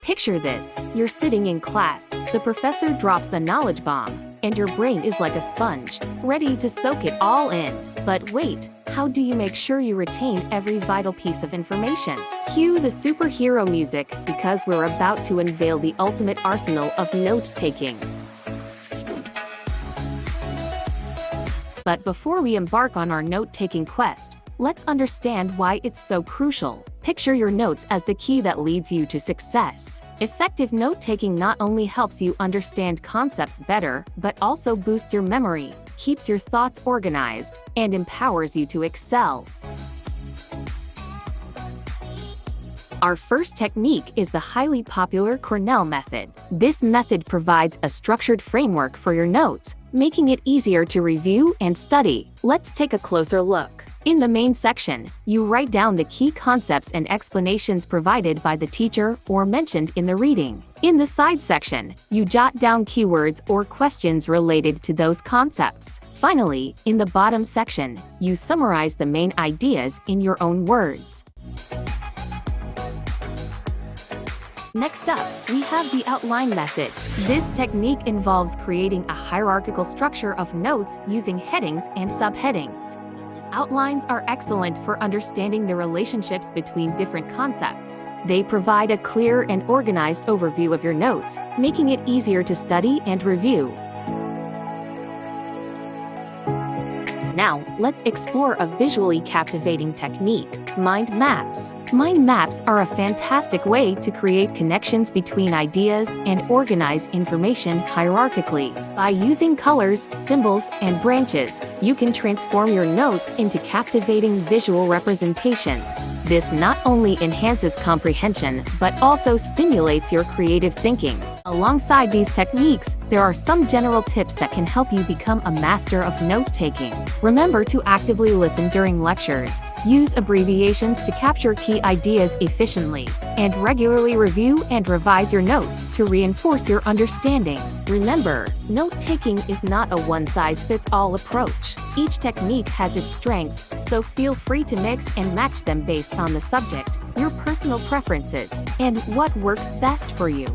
Picture this, you're sitting in class, the professor drops the knowledge bomb, and your brain is like a sponge, ready to soak it all in. But wait, how do you make sure you retain every vital piece of information? Cue the superhero music, because we're about to unveil the ultimate arsenal of note-taking. But before we embark on our note-taking quest, let's understand why it's so crucial. Picture your notes as the key that leads you to success. Effective note-taking not only helps you understand concepts better, but also boosts your memory, keeps your thoughts organized, and empowers you to excel. Our first technique is the highly popular Cornell method. This method provides a structured framework for your notes, making it easier to review and study. Let's take a closer look. In the main section, you write down the key concepts and explanations provided by the teacher or mentioned in the reading. In the side section, you jot down keywords or questions related to those concepts. Finally, in the bottom section, you summarize the main ideas in your own words. Next up, we have the outline method. This technique involves creating a hierarchical structure of notes using headings and subheadings. Outlines are excellent for understanding the relationships between different concepts. They provide a clear and organized overview of your notes, making it easier to study and review. Now, let's explore a visually captivating technique, mind maps. Mind maps are a fantastic way to create connections between ideas and organize information hierarchically. By using colors, symbols, and branches, you can transform your notes into captivating visual representations. This not only enhances comprehension, but also stimulates your creative thinking. Alongside these techniques, there are some general tips that can help you become a master of note-taking. Remember to actively listen during lectures, use abbreviations to capture key ideas efficiently, and regularly review and revise your notes to reinforce your understanding. Remember, note-taking is not a one-size-fits-all approach. Each technique has its strengths, so feel free to mix and match them based on the subject, your personal preferences, and what works best for you.